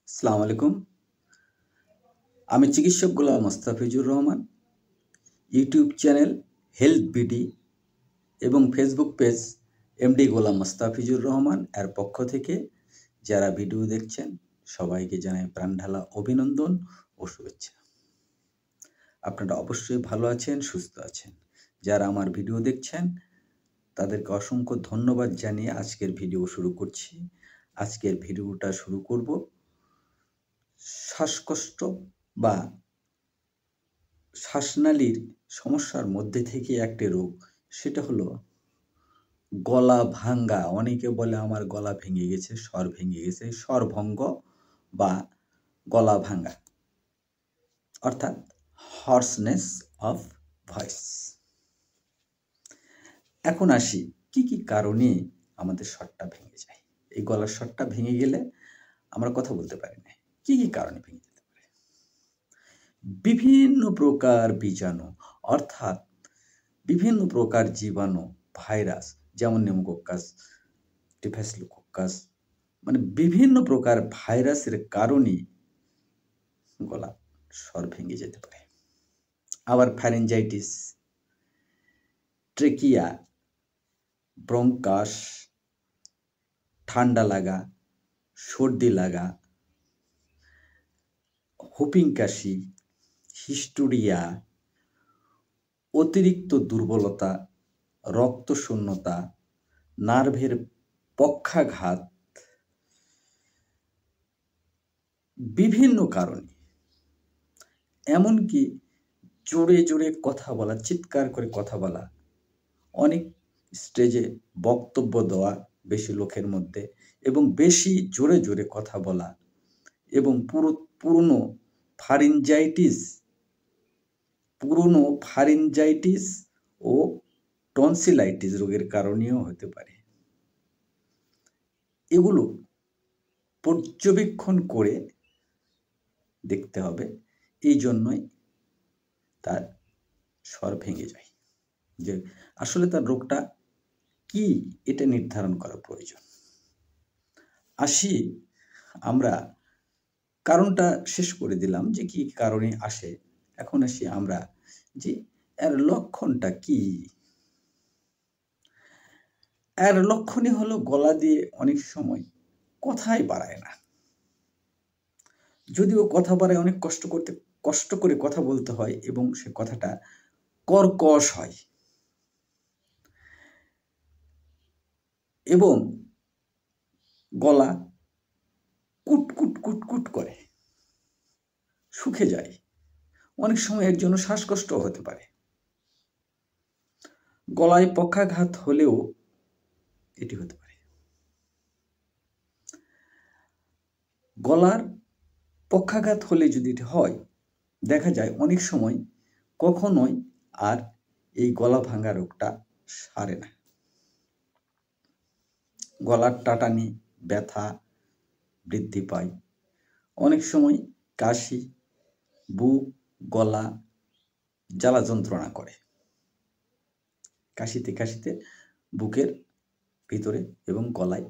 আসসালামু আলাইকুম। আমি চিকিৎসক Golam Mostafizur Rahman. YouTube channel health BD এবং Facebook page MD Golam Mostafizur Rahman এর পক্ষ থেকে যারা ভিডিও দেখছেন সবাইকে জানাই প্রাণঢালা অভিনন্দন ও শুভেচ্ছা। আপনারা অবশ্যই ভালো আছেন, সুস্থ আছেন। যারা আমার ভিডিও দেখছেন তাদেরকে অসংখ্য ধন্যবাদ জানিয়ে আজকের ভিডিও শুরু করছি। আজকের ভিডিওটা শুরু করব শ্বাসকষ্ট বা শ্বাসনালীর সমস্যার মধ্যে থেকে একটি রোগ, সেটা হলো গলা ভাঙ্গা। অনেকে বলে আমার গলা ভেঙে গেছে, স্বর ভেঙে গেছে, স্বরভঙ্গ বা গলা ভাঙ্গা, অর্থাৎ হর্সনেস অফ ভয়েস। এখন আসি কি কি কারণে আমাদের স্বরটা ভেঙে যায়। এই গলার স্বরটা ভেঙে গেলে আমরা কথা বলতে পারি না। কি কি কারণে ভেঙে যেতে পারে? বিভিন্ন প্রকার বীজাণু, অর্থাৎ বিভিন্ন প্রকার জীবাণু, ভাইরাস, যেমন নিউমোকক্কাস, স্টেফিলোকক্কাস, মানে বিভিন্ন প্রকার ভাইরাসের কারণে গলা স্বর ভেঙে যেতে পারে। আবার ফ্যারেঞ্জাইটিস, ট্রেকিয়া, ব্রঙ্কাস, ঠান্ডা লাগা, সর্দি লাগা, হুপিং কাশি, হিস্টুরিয়া, অতিরিক্ত দুর্বলতা, রক্তশূন্যতা, নার্ভের পক্ষাঘাত, বিভিন্ন কারণে, এমনকি জোরে জোরে কথা বলা, চিৎকার করে কথা বলা, অনেক স্টেজে বক্তব্য দেওয়া বেশি লোকের মধ্যে এবং বেশি জোরে জোরে কথা বলা এবং পুরনো ফারিনজাইটিস ও টনসিলাইটিস রোগের কারণেও হতে পারে। এগুলো পর্যবেক্ষণ করে দেখতে হবে। এই জন্যই তার স্বর ভেঙে যায়। যে আসলে তার রোগটা কি, এটা নির্ধারণ করা প্রয়োজন। আসি, আমরা কারণটা শেষ করে দিলাম যে কি কারণে আসে। এখন আসি আমরা যে এর লক্ষণটা কি। এর লক্ষণই হলো গলা দিয়ে অনেক সময় কথাই বাড়ায় না। যদিও কথা বাড়ায়, অনেক কষ্ট করে কথা বলতে হয় এবং সে কথাটা কর্কশ হয় এবং গলা কুটকুট কুটকুট করে, শুকে যায়। অনেক সময় এর জন্য শ্বাসকষ্ট হতে পারে। গলায় পক্ষাঘাত হলেও এটি হতে পারে। গলার পক্ষাঘাত হলে যদি এটি হয়, দেখা যায় অনেক সময় কখনোই আর এই গলা ভাঙা রোগটা সারে না। গলার টাটানি, ব্যথা বৃদ্ধি পায়। অনেক সময় কাশি, বুক, গলা জ্বালা যন্ত্রণা করে। কাশিতে কাশিতে বুকের ভিতরে এবং গলায়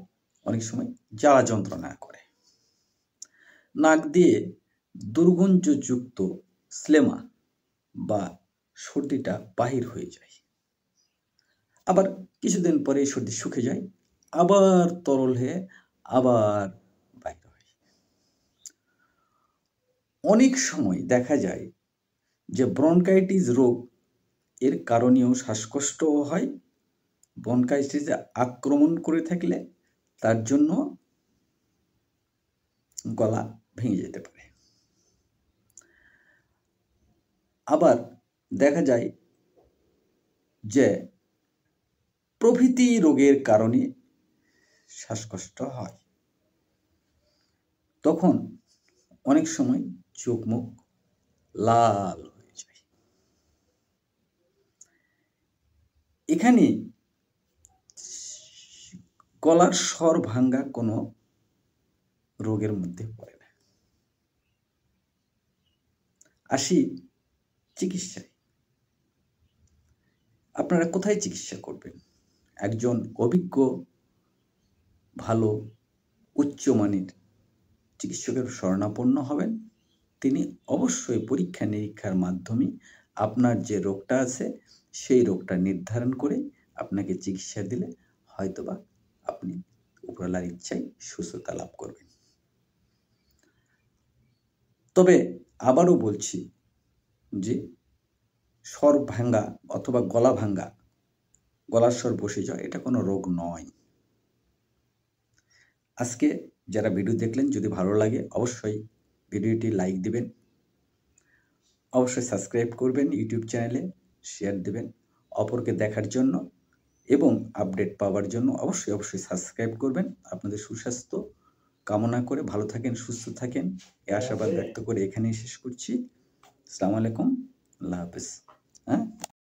অনেক সময় জ্বালা যন্ত্রণা করে। নাক দিয়ে দুর্গন্ধযুক্ত স্লেমা বা সর্দিটা বাহির হয়ে যায়। আবার কিছুদিন পরে এই সর্দি শুকে যায়, আবার তরল হয়ে আবার বাহির হয়। অনেক সময় দেখা যায় যে ব্রনকাইটিস রোগ এর কারণেও শ্বাসকষ্টও হয়। ব্রনকাইটিসে আক্রমণ করে থাকলে তার জন্য গলা ভেঙে যেতে পারে। আবার দেখা যায় যে প্রভৃতি রোগের কারণে শ্বাসকষ্ট হয়। তখন অনেক সময় চোখ মুখ লাল হয়ে যায়। এখানে গলার স্বর ভাঙ্গা কোনো রোগের মধ্যে পড়ে না। আসি চিকিৎসায়। আপনারা কোথায় চিকিৎসা করবেন? একজন অভিজ্ঞ, ভালো, উচ্চমানের চিকিৎসকের শরণাপন্ন হবেন। তিনি অবশ্যই পরীক্ষা নিরীক্ষার মাধ্যমে আপনার যে রোগটা আছে সেই রোগটা নির্ধারণ করে আপনাকে চিকিৎসা দিলে হয়তোবা আপনি উপরওয়ালার ইচ্ছায় সুস্থতা লাভ করবেন। তবে আবারও বলছি যে স্বর ভাঙ্গা অথবা গলা ভাঙ্গা, গলার স্বর বসে যাওয়া এটা কোনো রোগ নয়। আজকে যারা ভিডিও দেখলেন, যদি ভালো লাগে অবশ্যই ভিডিওটি লাইক দিবেন, অবশ্যই সাবস্ক্রাইব করবেন ইউটিউব চ্যানেলে, শেয়ার দিবেন অপরকে দেখার জন্য এবং আপডেট পাওয়ার জন্য অবশ্যই সাবস্ক্রাইব করবেন। আপনাদের সুস্বাস্থ্য কামনা করে ভালো থাকেন, সুস্থ থাকেন এই আশাবাদ ব্যক্ত করে এখানেই শেষ করছি। আসসালামু আলাইকুম, আল্লাহ হাফেজ। হ্যাঁ।